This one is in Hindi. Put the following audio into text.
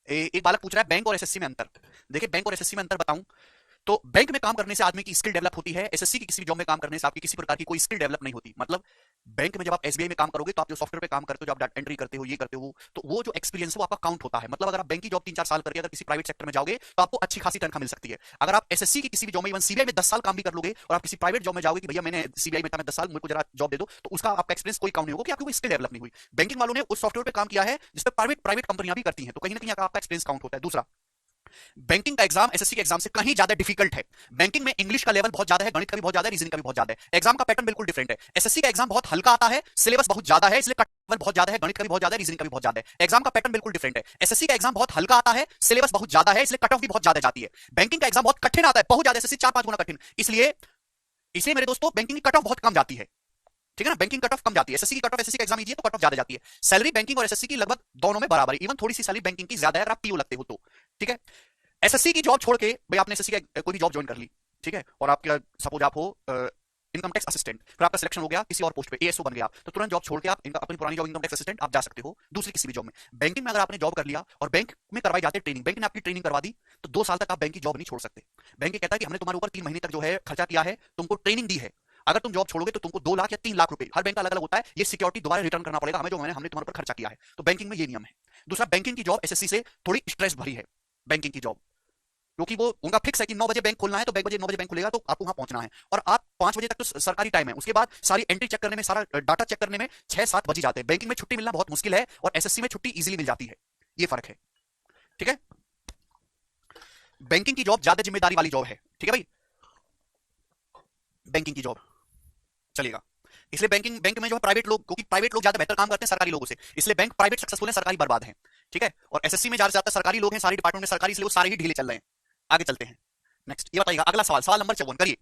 एक बालक पूछ रहा है बैंक और एसएससी में अंतर। देखिए, बैंक और एसएससी में अंतर बताऊं तो बैंक में काम करने से आदमी की स्किल डेवलप होती है, एसएससी की किसी भी जॉब में काम करने से आपकी किसी प्रकार की कोई स्किल डेवलप नहीं होती। मतलब बैंक में जब आप एसबीआई में काम करोगे तो आप जो सॉफ्टवेयर पे काम करते हो, जब आप डाटा एंट्री करते हो, ये करते हो, तो वो जो एक्सपीरियंस है वो आपका काउंट होता है। मतलब अगर आप बैंक की जॉब 3-4 साल करके अगर किसी प्राइवेट सेक्टर में जाओगे तो आपको अच्छी खासी तनख्वाह मिल सकती है। अगर आप एसएससी की किसी भी जॉब में, इवन सीबीआई में 10 साल काम भी कर लोगे और आप किसी प्राइवेट जॉब में जाओगे कि भैया मैंने सीबीआई में था, मैं 10 साल, मुझे जरा जॉब दे दो, तो उसका आपका एक्सपीरियंस कोई काउंट नहीं होगा कि आपकी कोई स्किल डेवलप नहीं हुई। बैंकिंग वालों ने उस सॉफ्टवेयर पे काम किया है जिसपे प्राइवेट प्राइवेट कंपनियां भी करती हैं, तो कहीं ना कहीं आपका एक्सपीरियंस काउंट होता है। दूसरा, बैंकिंग का एग्जाम एसएससी के एग्जाम से कहीं ज्यादा डिफिकल्ट है। बैंकिंग में इंग्लिश का लेवल बहुत ज्यादा है, गणित का भी बहुत ज्यादा है, रीजनिंग का भी बहुत ज्यादा है। एग्जाम का पैटर्न बिल्कुल डिफरेंट है। एसएससी का एग्जाम बहुत हल्का आता है, सिलेबस बहुत ज्यादा है, इसलिए कट लेवल बहुत ज्यादा है, गणित का भी बहुत ज्यादा है, रीजनिंग का भी बहुत ज्यादा है। एग्जाम का पैटर्न बिल्कुल डिफरेंट है। एसएससी का एग्जाम बहुत हल्का आता है, सिलेबस बहुत ज्यादा है, इसलिए कट ऑफ भी बहुत ज्यादा जाती है। बैंकिंग का एग्जाम बहुत कठिन आता है, बहुत ज्यादा, एसएससी 4-5 गुना कठिन, इसलिए इसलिए मेरे दोस्तों बैंकिंग की कट ऑफ बहुत कम जाती है। ठीक है ना, बैंकिंग कट ऑफ कम जाती है। एसएससी की कट ऑफ, एसएससी का एग्जाम लीजिए तो कट ऑफ ज्यादा जाती है। सैलरी बैंकिंग और एसएससी की लगभग दोनों में बराबर है, इवन थोड़ी सी सैलरी बैंकिंग की ज्यादा है अगर आप पीओ लगते हो तो। ठीक है, एसएससी की जॉब छोड़ के भाई आपने एसएससी का कोई भी जॉब ज्वाइन कर ली, ठीक है, और आपका सपोज आप हो इनकम टैक्स असिस्टेंट, फिर आपका सिलेक्शन हो गया किसी और पोस्ट पे, एएसओ बन गया, तो तुरंत जॉब छोड़ के आप अपनी पुरानी जॉब इनकम टैक्स असिस्टेंट आप जा सकते हो दूसरी किसी भी जॉब में। बैंकिंग में अगर आपने जॉब कर लिया और बैंक में करवाई जाती है ट्रेनिंग, बैंक ने आपकी ट्रेनिंग करवा दी, तो 2 साल तक आप बैंक की जॉब नहीं छोड़ सकते। बैंक कहता है कि हमने तुम्हारे ऊपर 3 महीने तक जो है खर्चा किया है, तुमको ट्रेनिंग दी है, अगर तुम जॉब छोड़ोगे तो तुमको 2 लाख या 3 लाख रुपए, हर बैंक का अलग अलग होता है, ये सिक्योरिटी दोबारा रिटर्न करना पड़ेगा हमें, जो हमने तुम्हारे ऊपर खर्चा किया है। तो बैंकिंग में ये नियम है। दूसरा, बैंकिंग की जॉब एसएससी से थोड़ी स्ट्रेस भरी है। बैंकिंग की जॉब, क्योंकि वो उनका फिक्स है कि 9 बजे बैंक खोलना है तो 9 बजे बैंक खुलेगा, तो आपको वहां पहुंचना है, और आप 5 बजे तक तो सरकारी टाइम है। उसके बाद सारी एंट्री चेक करने में, सारा डाटा चेक करने में 6-7 बज जाते हैं। बैंकिंग में छुट्टी मिलना बहुत मुश्किल है और एसएससी में छुट्टी इजीली मिल जाती है, ये फर्क है। ठीक है, बैंकिंग की जॉब ज्यादा जिम्मेदारी वाली जॉब है। ठीक है भाई, बैंकिंग की जॉब चलेगा, इसलिए बैंक में जो है प्राइवेट लोग, क्योंकि प्राइवेट लोग ज्यादा बेहतर काम करते हैं सरकारी लोगों से, इसलिए बैंक प्राइवेट सक्सेसफुल है, सरकारी बर्बाद है। ठीक है, और एसएससी में ज्यादा सरकारी लोग हैं, सारी डिपार्टमेंट में सरकारी, इसलिए वो सारे ही ढीले चल रहे हैं। आगे चलते हैं, नेक्स्ट ये बताइएगा, अगला सवाल, सवाल नंबर 54 करिए।